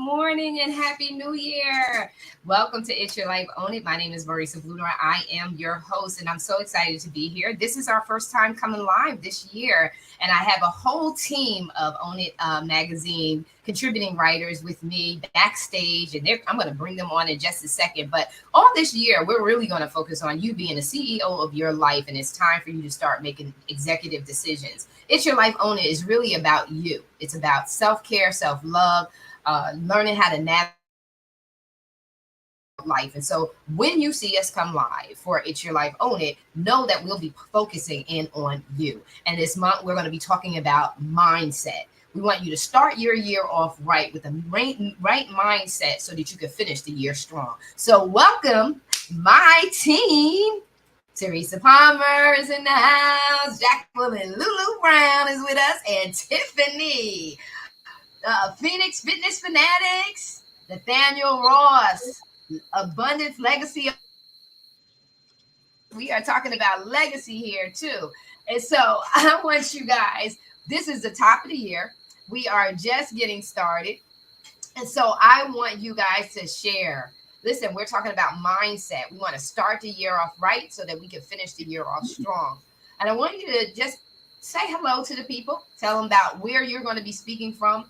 morning and happy new year. Welcome to It's Your Life Own It. My name is Marisa Bluner. I am your host and I'm so excited to be here. This is our first time coming live this year and I have a whole team of Own It magazine contributing writers with me backstage and I'm going to bring them on in just a second. But all this year, we're really going to focus on you being a CEO of your life and it's time for you to start making executive decisions. It's Your Life Own It is really about you. It's about self-care, self-love, learning how to navigate life. And so when you see us come live for It's Your Life Own It, know that we'll be focusing in on you. And this month, we're going to be talking about mindset. We want you to start your year off right with a right mindset so that you can finish the year strong. So welcome my team. Teresa Palmer is in the house. Jacqueline Lulu Brown is with us. And Tiffany, Phoenix Fitness Fanatics, Nathaniel Ross, Abundance Legacy. We are talking about legacy here too. And so I want you guys, this is the top of the year. We are just getting started. And so I want you guys to share. Listen, we're talking about mindset. We want to start the year off right so that we can finish the year off strong. And I want you to just say hello to the people. Tell them about where you're going to be speaking from.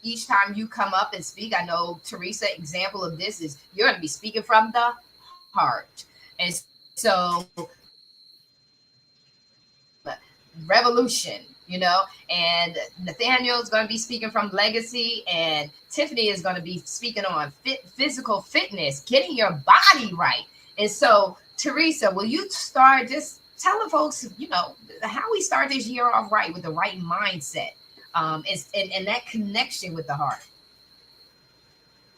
Each time you come up and speak, I know Teresa, example of this is you're going to be speaking from the heart. And so revolution, and Nathaniel is going to be speaking from legacy and Tiffany is going to be speaking on physical fitness, getting your body right. And so Teresa, will you start, just tell the folks, how we start this year off right with the right mindset, and that connection with the heart.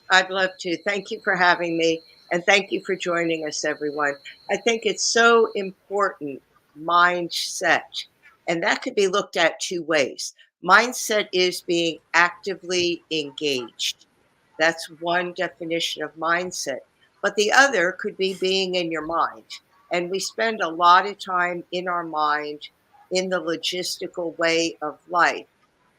I'd love to. Thank you for having me. And thank you for joining us, everyone. I think it's so important, mindset. And that could be looked at two ways. Mindset is being actively engaged. That's one definition of mindset. But the other could be being in your mind. And we spend a lot of time in our mind in the logistical way of life.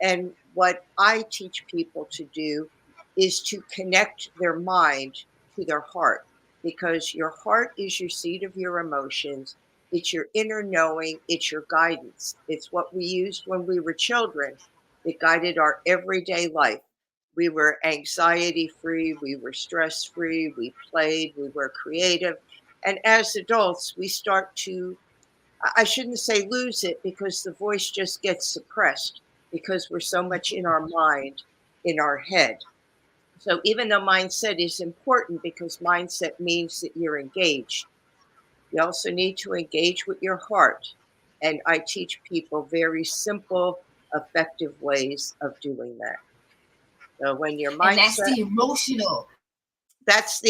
And what I teach people to do is to connect their mind to their heart, because your heart is your seat of your emotions. It's your inner knowing. It's your guidance. It's what we used when we were children. It guided our everyday life. We were anxiety free. We were stress free. We played. We were creative. And as adults, we start to, I shouldn't say lose it, because the voice just gets suppressed because we're so much in our mind, in our head. So even though mindset is important, because mindset means that you're engaged, you also need to engage with your heart. And I teach people very simple, effective ways of doing that. So when your mindset, and that's the emotional. that's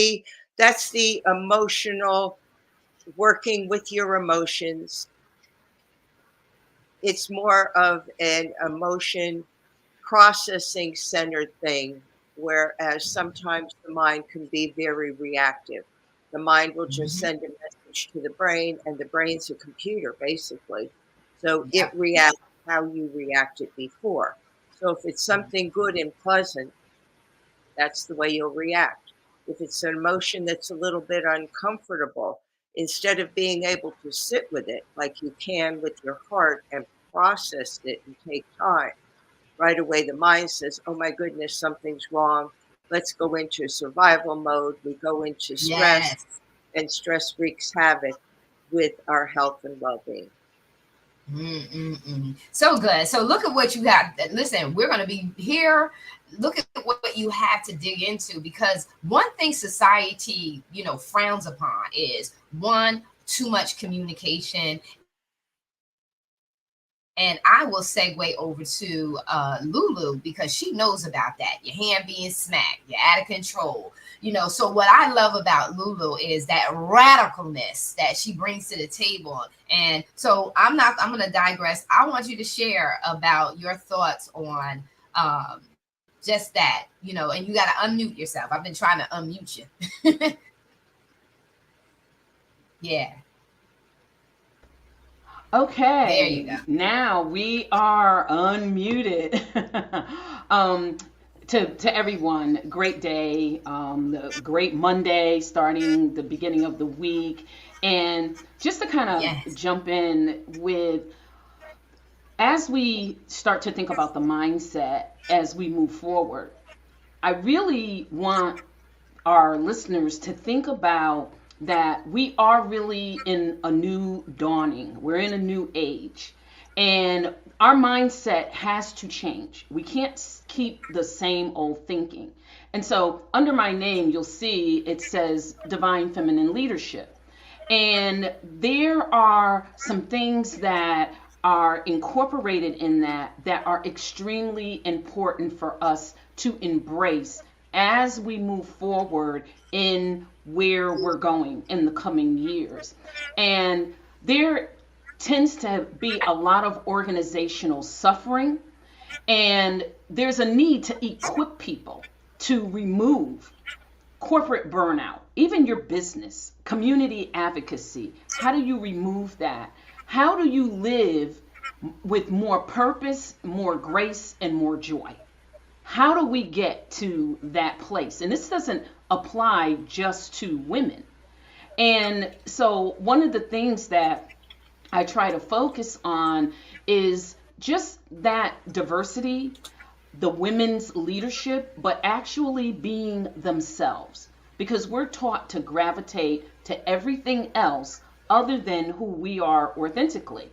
the emotional, working with your emotions. It's more of an emotion processing centered thing, whereas sometimes the mind can be very reactive. The mind will just send a message to the brain, and the brain's a computer, basically. So it reacts how you reacted before. So if it's something good and pleasant, that's the way you'll react. If it's an emotion that's a little bit uncomfortable, instead of being able to sit with it like you can with your heart and process it and take time, right away the mind says, oh my goodness, something's wrong. Let's go into survival mode. We go into stress, and stress wreaks havoc with our health and well-being. So good. So look at what you got. Listen, we're going to be here. Look at what you have to dig into, because one thing society, frowns upon is one, too much communication. And I will segue over to Lulu, because she knows about that. Your hand being smacked, you're out of control. So what I love about Lulu is that radicalness that she brings to the table. And so I'm going to digress. I want you to share about your thoughts on just that, and you got to unmute yourself. I've been trying to unmute you. Yeah. Okay. There you go. Now we are unmuted. To everyone, great day, great Monday, starting the beginning of the week. And just to kind of Yes. jump in with, as we start to think about the mindset as we move forward, I really want our listeners to think about that we are really in a new dawning. We're in a new age. And our mindset has to change. We can't keep the same old thinking. And so, under my name, you'll see it says Divine Feminine Leadership. And there are some things that are incorporated in that are extremely important for us to embrace as we move forward in where we're going in the coming years. And there tends to be a lot of organizational suffering, and there's a need to equip people to remove corporate burnout, even your business, community advocacy. How do you remove that? How do you live with more purpose, more grace, and more joy? How do we get to that place? And this doesn't apply just to women. And so, one of the things that I try to focus on is just that diversity, the women's leadership, but actually being themselves. Because we're taught to gravitate to everything else other than who we are authentically.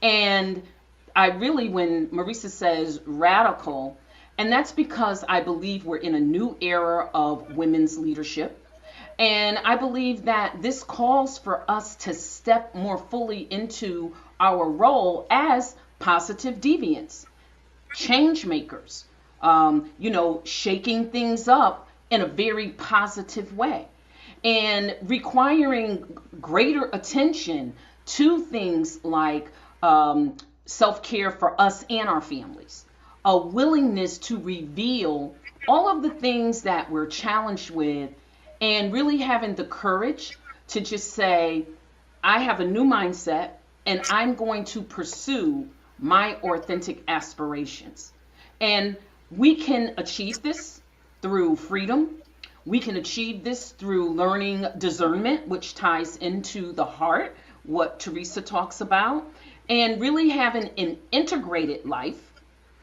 And I really, when Marisa says radical, and that's because I believe we're in a new era of women's leadership. And I believe that this calls for us to step more fully into our role as positive deviants, change makers, shaking things up in a very positive way and requiring greater attention to things like self care for us and our families, a willingness to reveal all of the things that we're challenged with, and really having the courage to just say, I have a new mindset and I'm going to pursue my authentic aspirations. And we can achieve this through freedom. We can achieve this through learning discernment, which ties into the heart, what Teresa talks about, and really having an integrated life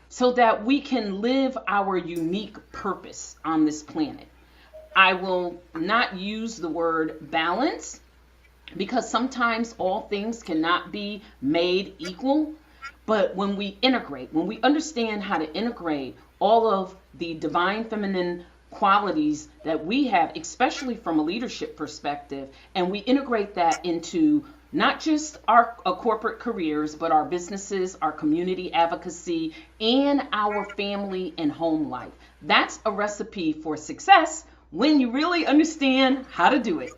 so that we can live our unique purpose on this planet. I will not use the word balance because sometimes all things cannot be made equal. But when we integrate, when we understand how to integrate all of the divine feminine qualities that we have, especially from a leadership perspective, and we integrate that into not just our corporate careers, but our businesses, our community advocacy, and our family and home life. That's a recipe for success when you really understand how to do it.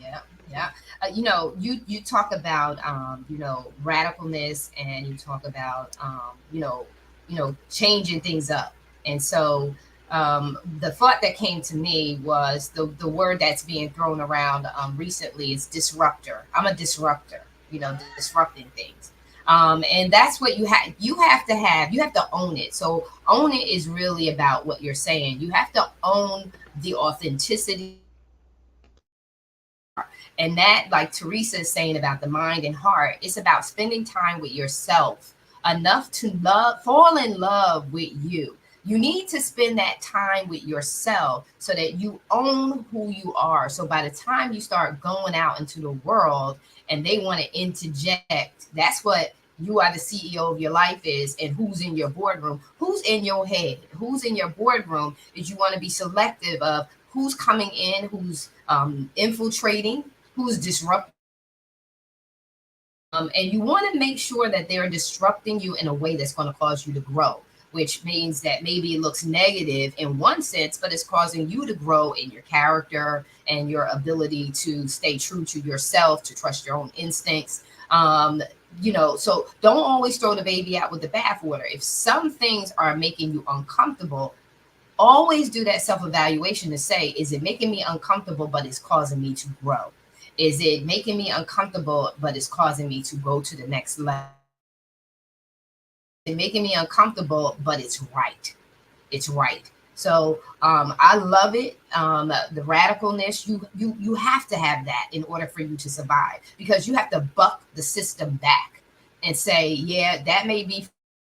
Yeah, yeah. You talk about radicalness, and you talk about changing things up. And so the thought that came to me was the word that's being thrown around recently is disruptor. I'm a disruptor. Disrupting things. And that's what you have to own it. So own it is really about what you're saying. You have to own the authenticity. And that, like Teresa is saying about the mind and heart, it's about spending time with yourself enough to fall in love with you. You need to spend that time with yourself so that you own who you are. So by the time you start going out into the world and they want to interject, that's what you are the CEO of your life is, and who's in your boardroom, who's in your head, who's in your boardroom, is you want to be selective of who's coming in, who's infiltrating, who's disrupting. And you want to make sure that they're disrupting you in a way that's going to cause you to grow, which means that maybe it looks negative in one sense, but it's causing you to grow in your character and your ability to stay true to yourself, to trust your own instincts. So don't always throw the baby out with the bathwater. If some things are making you uncomfortable, always do that self-evaluation to say, is it making me uncomfortable, but it's causing me to grow? Is it making me uncomfortable, but it's causing me to go to the next level? It's making me uncomfortable, but it's right. it's right. So I love it. The radicalness, you have to have that in order for you to survive, because you have to buck the system back and say, yeah, that may be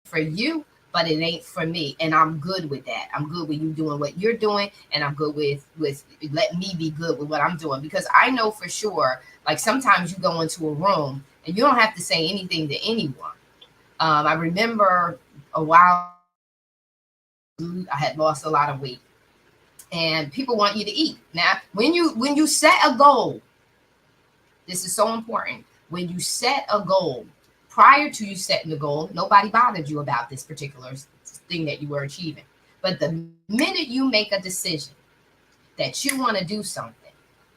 for you, but it ain't for me. And I'm good with that. I'm good with you doing what you're doing. And I'm good with let me be good with what I'm doing, because I know for sure, like sometimes you go into a room and you don't have to say anything to anyone. I remember a while I had lost a lot of weight, and people want you to eat. Now, when you set a goal, this is so important. When you set a goal, prior to you setting the goal, nobody bothered you about this particular thing that you were achieving. But the minute you make a decision that you want to do something,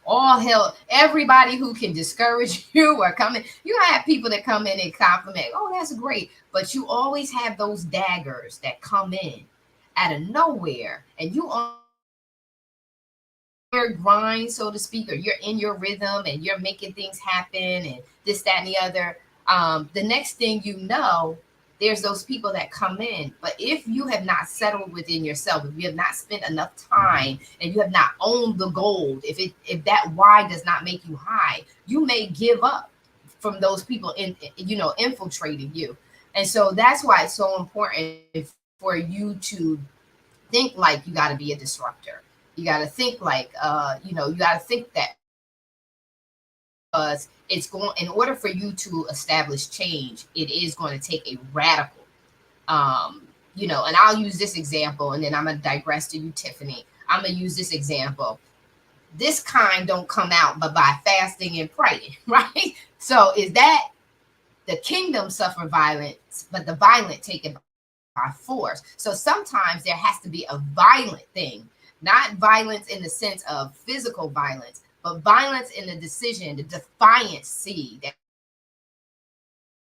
all hell, everybody who can discourage you or come in, you have people that come in and compliment, oh, that's great. But you always have those daggers that come in out of nowhere, and you on your grind, so to speak, or you're in your rhythm and you're making things happen and this, that, and the other. The next thing you know, there's those people that come in. But if you have not settled within yourself, if you have not spent enough time and you have not owned the gold, if that why does not make you high, you may give up from those people infiltrating you. And so that's why it's so important for you to think like you got to be a disruptor. You got to think like, you got to think that, because it's going, in order for you to establish change, it is going to take a radical, and I'll use this example, and then I'm going to digress to you, Tiffany. I'm going to use this example. This kind don't come out but by fasting and praying, right? So is that the kingdom suffer violence, but the violent take it by force. So sometimes there has to be a violent thing, not violence in the sense of physical violence, but violence in the decision, the defiant seed that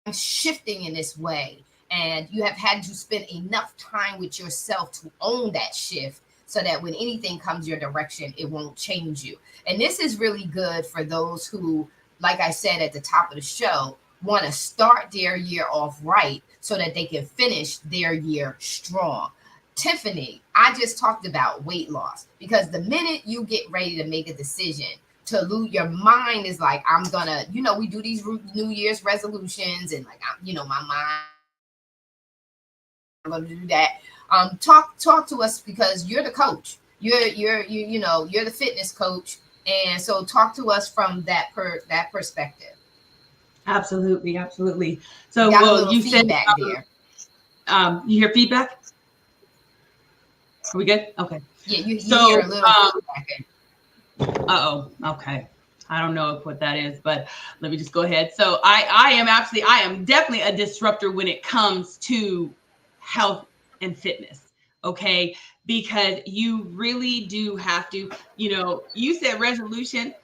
I'm shifting in this way. And you have had to spend enough time with yourself to own that shift, so that when anything comes your direction, it won't change you. And this is really good for those who, like I said at the top of the show, want to start their year off right so that they can finish their year strong. Tiffany, I just talked about weight loss, because the minute you get ready to make a decision to lose, your mind is like, I'm gonna, we do these New Year's resolutions, and like, my mind, I'm gonna do that. Talk to us, because you're the coach. You're the fitness coach, and so talk to us from that perspective. Absolutely. So, you said there. You hear feedback? Are we good? Okay. Yeah, you hear a little feedback. Okay. I don't know what that is, but let me just go ahead. So I am definitely a disruptor when it comes to health and fitness. Okay. Because you really do have to, you said resolution.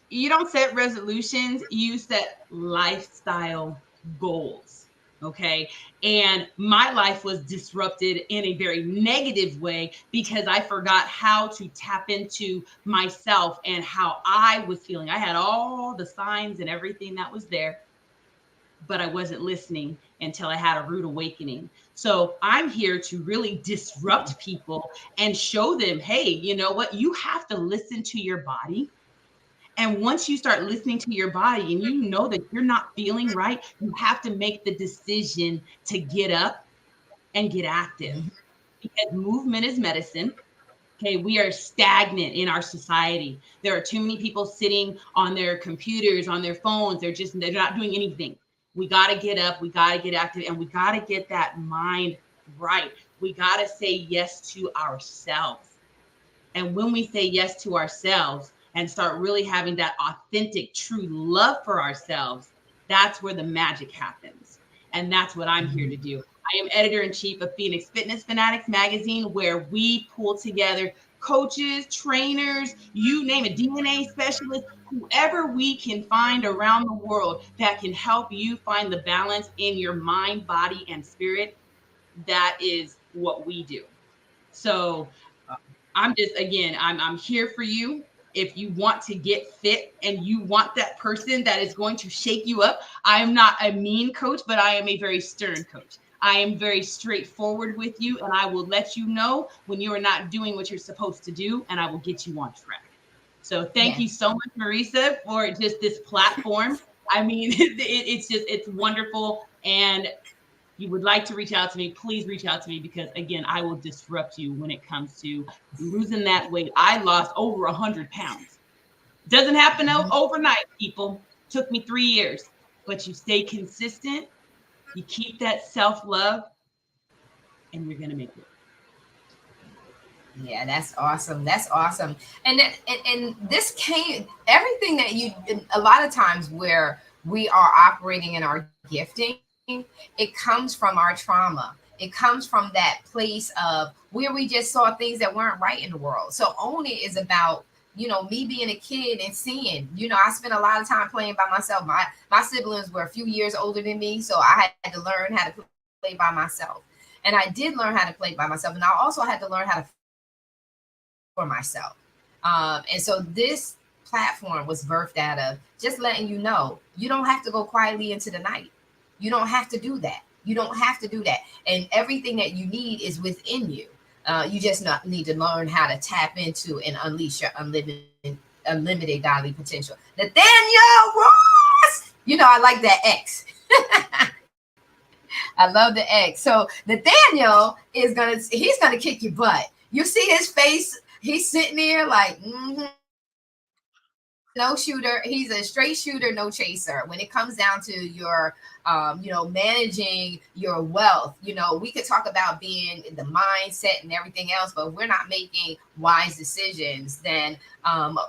You don't set resolutions, you set lifestyle goals. Okay. And my life was disrupted in a very negative way because I forgot how to tap into myself and how I was feeling. I had all the signs and everything that was there, but I wasn't listening until I had a rude awakening. So I'm here to really disrupt people and show them, hey, you know what? You have to listen to your body. And once you start listening to your body and you know that you're not feeling right, you have to make the decision to get up and get active, because movement is medicine. Okay, we are stagnant in our society. There are too many people sitting on their computers, on their phones. They're not doing anything. We got to get up, we got to get active, and we got to get that mind right. We got to say yes to ourselves. And when we say yes to ourselves and start really having that authentic, true love for ourselves, that's where the magic happens. And that's what I'm here to do. I am editor-in-chief of Phoenix Fitness Fanatics magazine, where we pull together coaches, trainers, you name it, DNA specialists, whoever we can find around the world that can help you find the balance in your mind, body, and spirit. That is what we do. So I'm here for you. If you want to get fit and you want that person that is going to shake you up, I am not a mean coach, but I am a very stern coach. I am very straightforward with you, and I will let you know when you are not doing what you're supposed to do, and I will get you on track. So thank you so much, Marisa, for just this platform. I mean, it's wonderful. And you would like to reach out to me, please reach out to me, because again, I will disrupt you when it comes to losing that weight. I lost over 100 pounds. Doesn't happen overnight, people. Took me 3 years, but you stay consistent, you keep that self-love, and you're gonna make it. Yeah, that's awesome. That's awesome. And this came, everything that you, a lot of times where we are operating in our gifting, it comes from our trauma. It comes from that place of where we just saw things that weren't right in the world. So Own It is about, you know, me being a kid and seeing, you know, I spent a lot of time playing by myself. My siblings were a few years older than me, so I had to learn how to play by myself. And I did learn how to play by myself. And I also had to learn how to for myself. And so this platform was birthed out of just letting you know, you don't have to go quietly into the night. You don't have to do that. You don't have to do that. And everything that you need is within you. You just need to learn how to tap into and unleash your unlimited godly potential. Nathaniel Ross, you know, I like that X. I love the X. So Nathaniel he's gonna kick your butt. You see his face. He's sitting there like, no shooter. He's a straight shooter, no chaser. When it comes down to your, you know, managing your wealth, you know, we could talk about being in the mindset and everything else, but we're not making wise decisions, then,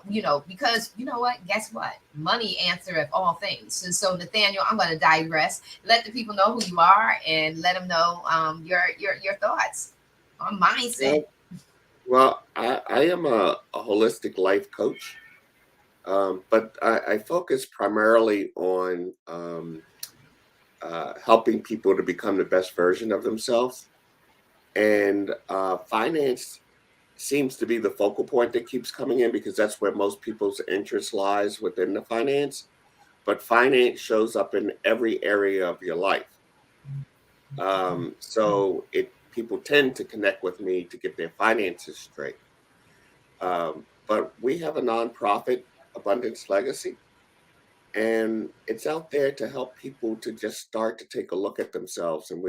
you know, because you know what? Guess what? Money answereth all things. So Nathaniel, I'm going to digress. Let the people know who you are and let them know your thoughts on mindset. Well, I am a holistic life coach, but I focus primarily on helping people to become the best version of themselves. And finance seems to be the focal point that keeps coming in because that's where most people's interest lies within the finance. But finance shows up in every area of your life. So people tend to connect with me to get their finances straight. But we have a nonprofit, Abundance Legacy, and it's out there to help people to just start to take a look at themselves. And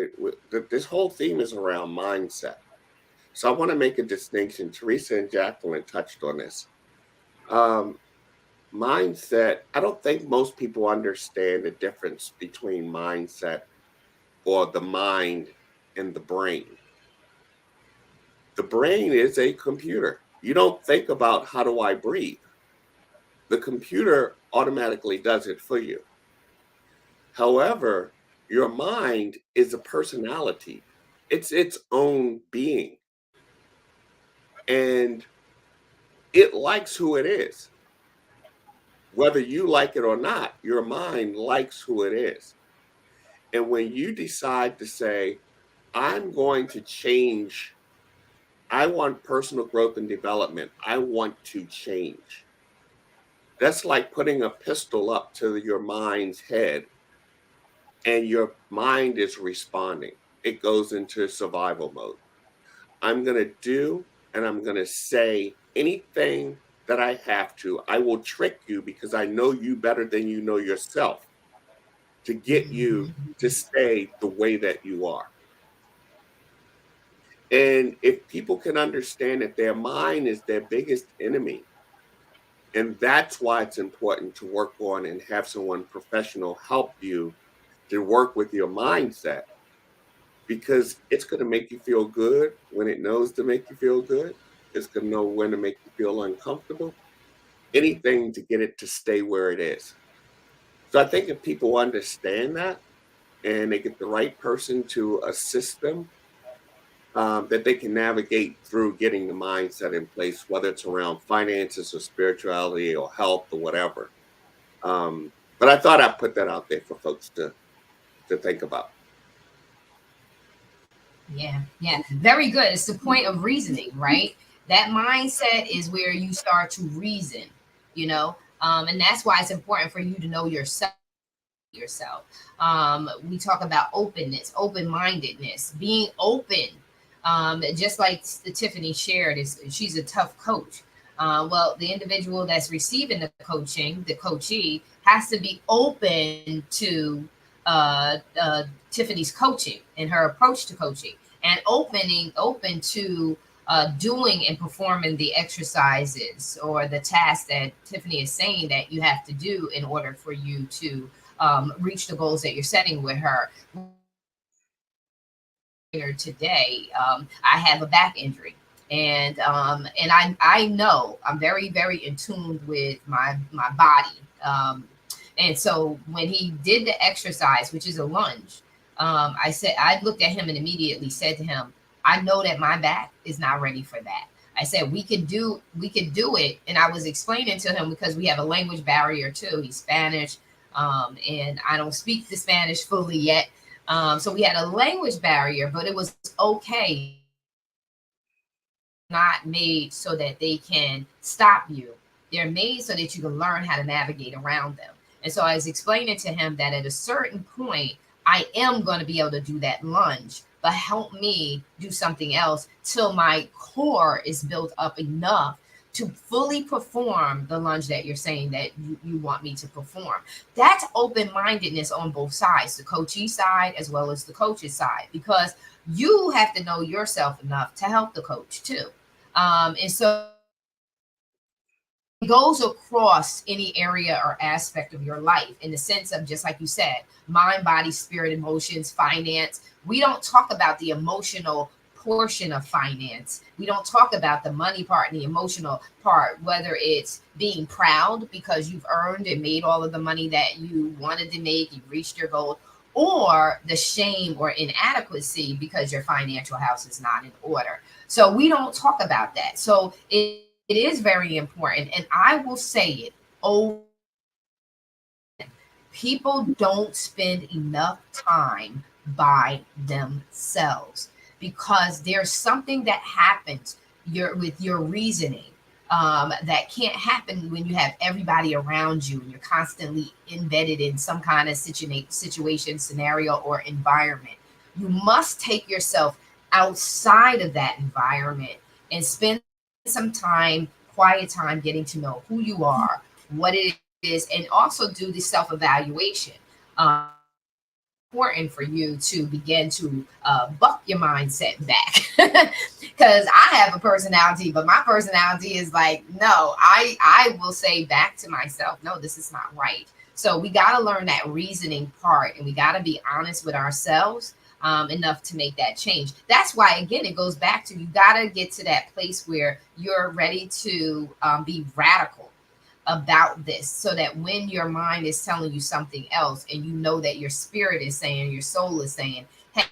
this whole theme is around mindset. So I want to make a distinction. Teresa and Jacqueline touched on this. Mindset, I don't think most people understand the difference between mindset or the mind and the brain. The brain is a computer. You don't think about how do I breathe. The computer automatically does it for you. However, your mind is a personality. It's its own being. And it likes who it is. Whether you like it or not, your mind likes who it is. And when you decide to say, I'm going to change, I want personal growth and development, I want to change. That's like putting a pistol up to your mind's head and your mind is responding. It goes into survival mode. I'm going to do and I'm going to say anything that I have to. I will trick you because I know you better than you know yourself to get you to stay the way that you are. And if people can understand that their mind is their biggest enemy, and that's why it's important to work on and have someone professional help you to work with your mindset, because it's going to make you feel good when it knows to make you feel good. It's going to know when to make you feel uncomfortable. Anything to get it to stay where it is. So I think if people understand that and they get the right person to assist them, that they can navigate through getting the mindset in place, whether it's around finances or spirituality or health or whatever. But I thought I'd put that out there for folks to think about. Yeah, very good. It's the point of reasoning, right? That mindset is where you start to reason, you know, and that's why it's important for you to know yourself. yourself. We talk about openness, open-mindedness, being open. Just like Tiffany shared, she's a tough coach. Well, the individual that's receiving the coaching, the coachee, has to be open to Tiffany's coaching and her approach to coaching, and open to doing and performing the exercises or the tasks that Tiffany is saying that you have to do in order for you to reach the goals that you're setting with her. Today, I have a back injury, and I know I'm very, very in tune with my body. And so when he did the exercise, which is a lunge, I looked at him and immediately said to him, I know that my back is not ready for that. I said, we could do it. And I was explaining to him, because we have a language barrier too. He's Spanish. And I don't speak the Spanish fully yet. So we had a language barrier, but it was okay. Not made so that they can stop you. They're made so that you can learn how to navigate around them. And so I was explaining to him that at a certain point, I am going to be able to do that lunge, but help me do something else till my core is built up enough to fully perform the lunge that you're saying that you want me to perform. That's open-mindedness on both sides, the coachee side as well as the coach's side, because you have to know yourself enough to help the coach too. And so it goes across any area or aspect of your life, in the sense of, just like you said, mind, body, spirit, emotions, finance. We don't talk about the emotional portion of finance. We don't talk about the money part and the emotional part, whether it's being proud because you've earned and made all of the money that you wanted to make, you've reached your goal, or the shame or inadequacy because your financial house is not in order. So we don't talk about that. So it is very important. And I will say it over. People don't spend enough time by themselves, because there's something that happens with your reasoning that can't happen when you have everybody around you and you're constantly embedded in some kind of situation, scenario, or environment. You must take yourself outside of that environment and spend some time, quiet time, getting to know who you are, what it is, and also do the self-evaluation. Important for you to begin to buck your mindset back, because I have a personality, but my personality is like, no, I will say back to myself, no, this is not right. So we got to learn that reasoning part, and we got to be honest with ourselves enough to make that change. That's why, again, it goes back to, you got to get to that place where you're ready to be radical about this, so that when your mind is telling you something else, and you know that your spirit is saying, your soul is saying, hey,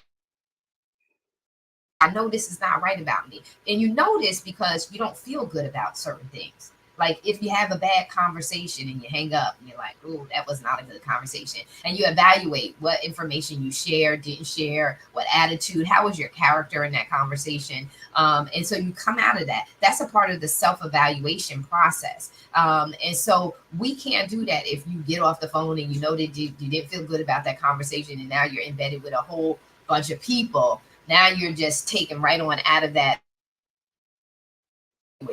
I know this is not right about me. And you know this because you don't feel good about certain things. Like if you have a bad conversation and you hang up and you're like, oh, that was not a good conversation. And you evaluate what information you shared, didn't share, what attitude, how was your character in that conversation. And so you come out of that. That's a part of the self-evaluation process. And so we can't do that if you get off the phone and you know that you didn't feel good about that conversation, and now you're embedded with a whole bunch of people. Now you're just taken right on out of that.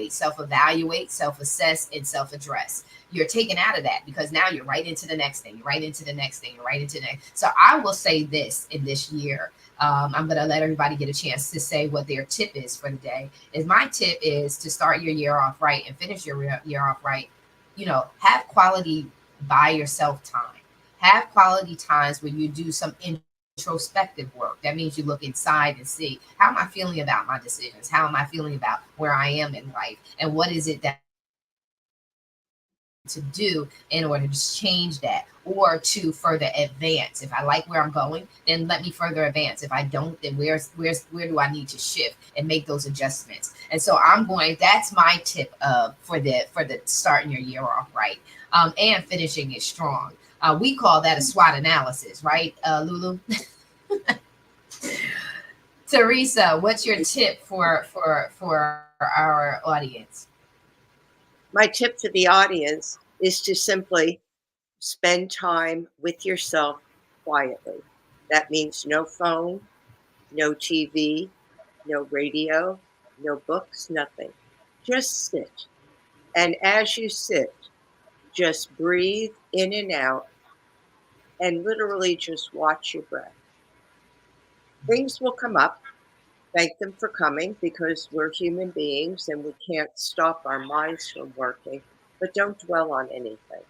Self-evaluate, self-assess, and self-address. You're taken out of that because now you're right into the next thing. You're right into the next thing. You're right into the next. So I will say this in this year. I'm going to let everybody get a chance to say what their tip is for the day. My tip is to start your year off right and finish your year off right. You know, have quality by yourself time. Have quality times where you do some introspective work. That means you look inside and see, how am I feeling about my decisions? How am I feeling about where I am in life? And what is it that to do in order to change that or to further advance? If I like where I'm going, then let me further advance. If I don't, then where do I need to shift and make those adjustments? And so that's my tip for the starting your year off right and finishing it strong. We call that a SWOT analysis, right, Lulu? Teresa, what's your tip for our audience? My tip to the audience is to simply spend time with yourself quietly. That means no phone, no TV, no radio, no books, nothing. Just sit. And as you sit, just breathe in and out and literally just watch your breath. Things will come up. Thank them for coming because we're human beings and we can't stop our minds from working, but don't dwell on anything.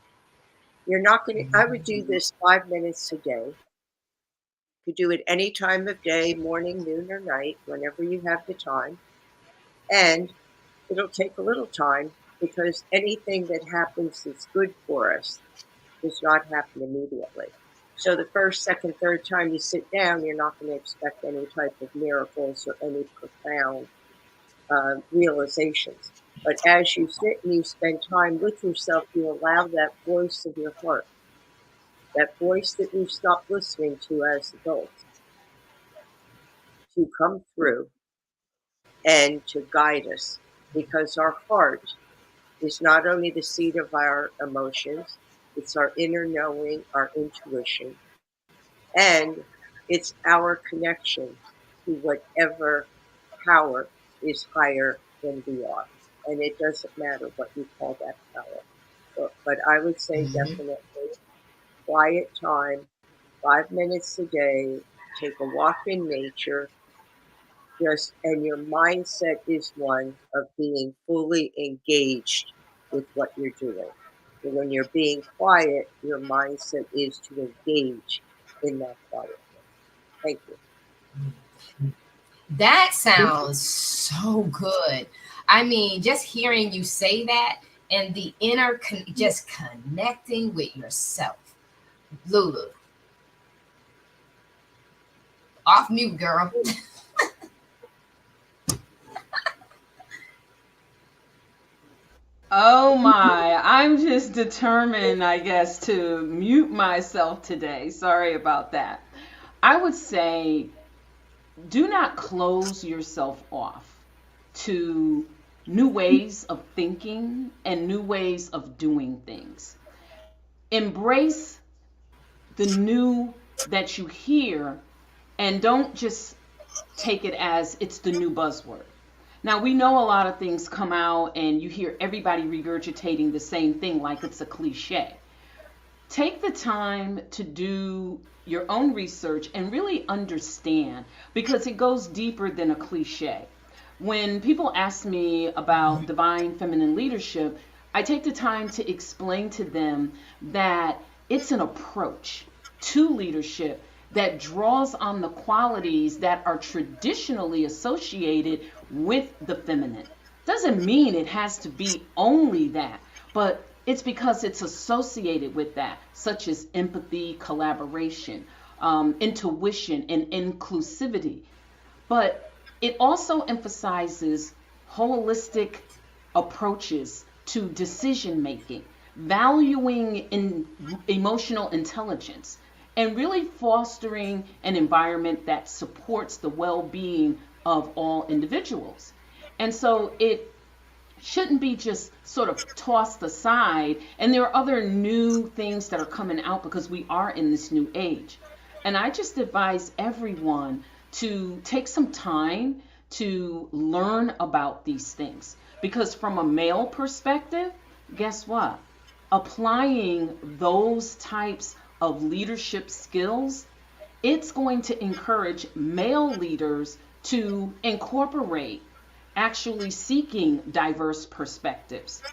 You're not going to, I would do this 5 minutes a day. You could do it any time of day, morning, noon, or night, whenever you have the time. And it'll take a little time because anything that happens that's good for us does not happen immediately. So the first, second, third time you sit down, you're not going to expect any type of miracles or any profound realizations. But as you sit and you spend time with yourself, you allow that voice of your heart, that voice that we've stopped listening to as adults, to come through and to guide us. Because our heart is not only the seat of our emotions, it's our inner knowing, our intuition, and it's our connection to whatever power is higher than we are. And it doesn't matter what you call that power. But I would say definitely quiet time, 5 minutes a day, take a walk in nature, and your mindset is one of being fully engaged with what you're doing. And when you're being quiet, your mindset is to engage in that quietness. Thank you. That sounds so good. I mean, just hearing you say that and the inner, just connecting with yourself. Lulu, off mute, girl. Oh my, I'm just determined, I guess, to mute myself today. Sorry about that. I would say do not close yourself off to new ways of thinking and new ways of doing things. Embrace the new that you hear and don't just take it as it's the new buzzword. Now, we know a lot of things come out and you hear everybody regurgitating the same thing like it's a cliche. Take the time to do your own research and really understand, because it goes deeper than a cliche. When people ask me about divine feminine leadership, I take the time to explain to them that it's an approach to leadership that draws on the qualities that are traditionally associated with the feminine. Doesn't mean it has to be only that, but it's because it's associated with that, such as empathy, collaboration, intuition, and inclusivity. But it also emphasizes holistic approaches to decision making, valuing in emotional intelligence, and really fostering an environment that supports the well-being of all individuals. And so it shouldn't be just sort of tossed aside. And there are other new things that are coming out because we are in this new age. And I just advise everyone to take some time to learn about these things. Because from a male perspective, guess what? Applying those types of leadership skills, it's going to encourage male leaders to incorporate actually seeking diverse perspectives,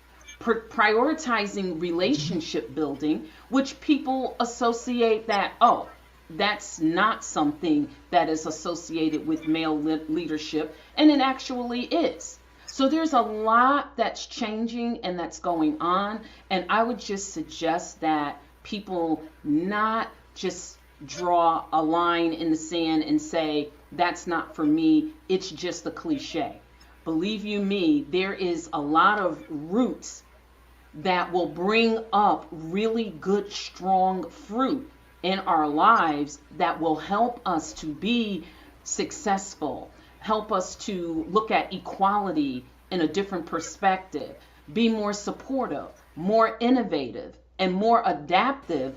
prioritizing relationship building, which people associate that, oh, that's not something that is associated with male leadership, and it actually is. So there's a lot that's changing and that's going on, and I would just suggest that people not just draw a line in the sand and say, that's not for me, it's just a cliche. Believe you me, there is a lot of roots that will bring up really good, strong fruit in our lives that will help us to be successful, help us to look at equality in a different perspective, be more supportive, more innovative, and more adaptive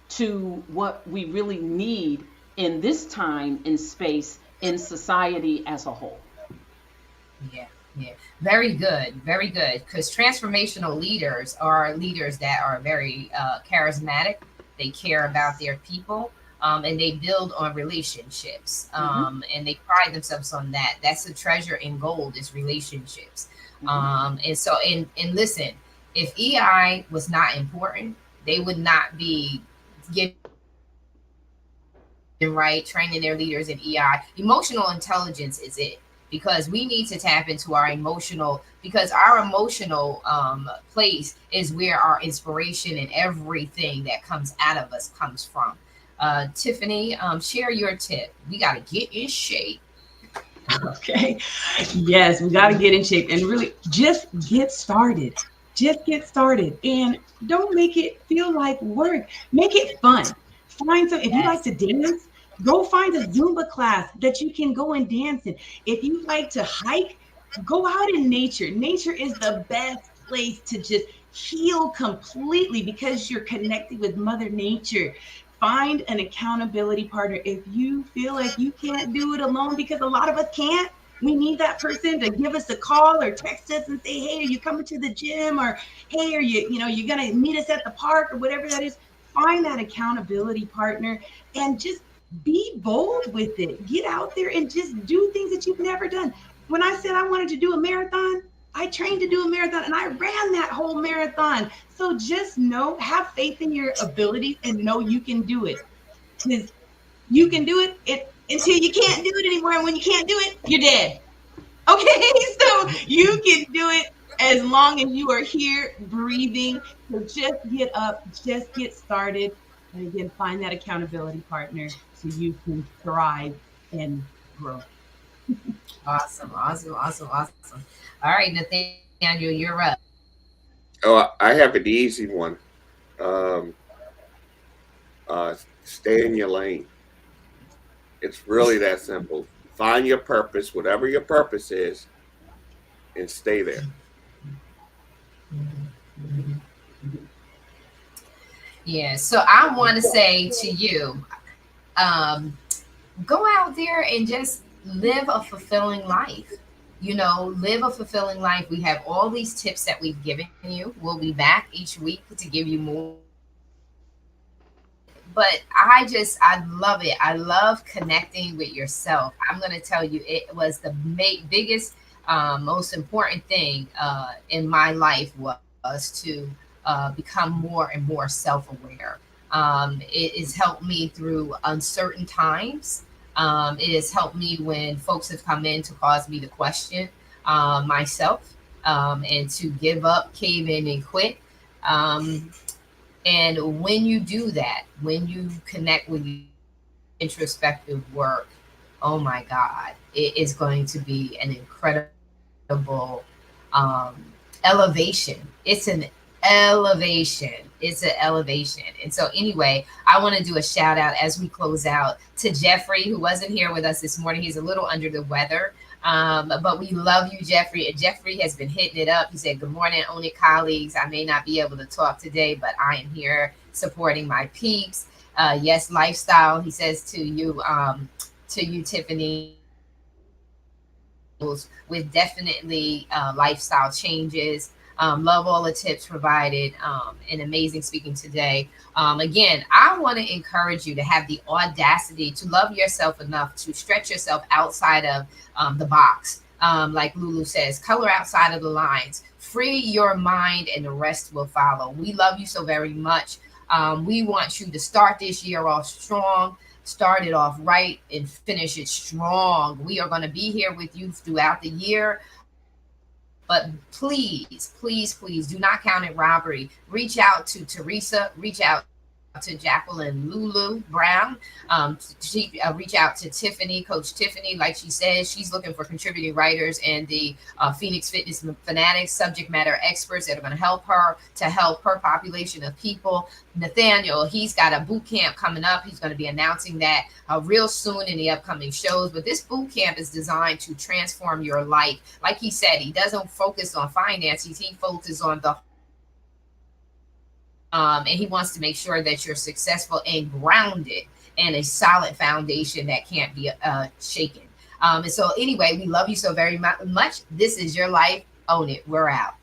to what we really need in this time and space in society as a whole. Yeah, yeah. Very good, very good. Because transformational leaders are leaders that are very charismatic. They care about their people, and they build on relationships. And they pride themselves on that. That's the treasure in gold is relationships. And so, and listen, if EI was not important, they would not be getting right, training their leaders in EI. Emotional intelligence is it, because we need to tap into our emotional, because our emotional place is where our inspiration and everything that comes out of us comes from. Tiffany, share your tip. We got to get in shape. Okay. Yes, we got to get in shape and really just get started. Just get started and don't make it feel like work. Make it fun. Find some, if you like to dance, go find a Zumba class that you can go and dance in. If you like to hike, go out in nature. Nature is the best place to just heal completely because you're connected with Mother Nature. Find an accountability partner. If you feel like you can't do it alone, because a lot of us can't, we need that person to give us a call or text us and say, hey, are you coming to the gym? Or hey, are you're going to meet us at the park or whatever that is. Find that accountability partner and just be bold with it. Get out there and just do things that you've never done. When I said I wanted to do a marathon, I trained to do a marathon and I ran that whole marathon. So just know, have faith in your abilities and know you can do it. Because you can do it until you can't do it anymore. And when you can't do it, you're dead. Okay, so you can do it as long as you are here breathing. So just get up, just get started. And again, find that accountability partner so you can thrive and grow. Awesome. All right, Nathaniel, you're up. Oh, I have an easy one. Stay in your lane. It's really that simple. Find your purpose, whatever your purpose is, and stay there. Yeah. So I want to say to you, go out there and just live a fulfilling life. Live a fulfilling life. We have all these tips that we've given you. We'll be back each week to give you more. But I love it. I love connecting with yourself. I'm going to tell you, it was the biggest, most important thing in my life was to become more and more self-aware. It has helped me through uncertain times. It has helped me when folks have come in to cause me to question myself and to give up, cave in, and quit. And when you do that, when you connect with introspective work, oh my God, it is going to be an incredible elevation. It's an elevation. And so anyway, I want to do a shout out as we close out to Jeffrey, who wasn't here with us this morning. He's a little under the weather. But we love you, Jeffrey. And Jeffrey has been hitting it up. He said, good morning, Own It colleagues. I may not be able to talk today, but I am here supporting my peeps. Yes, lifestyle. He says to you, Tiffany, with definitely lifestyle changes. Love all the tips provided and amazing speaking today. Again, I want to encourage you to have the audacity to love yourself enough to stretch yourself outside of the box. Like Lulu says, color outside of the lines, free your mind and the rest will follow. We love you so very much. We want you to start this year off strong, start it off right, and finish it strong. We are going to be here with you throughout the year. But please, please, please do not count it robbery. Reach out to Teresa. Reach out to Jacqueline Lulu Brown. Reach out to Tiffany, Coach Tiffany. Like she says, she's looking for contributing writers and the Phoenix Fitness Fanatics, subject matter experts that are going to help her population of people. Nathaniel, he's got a boot camp coming up. He's going to be announcing that real soon in the upcoming shows. But this boot camp is designed to transform your life. Like he said, he doesn't focus on finances. He focuses on the And he wants to make sure that you're successful and grounded in a solid foundation that can't be shaken. And so anyway, we love you so very much. This is your life. Own it. We're out.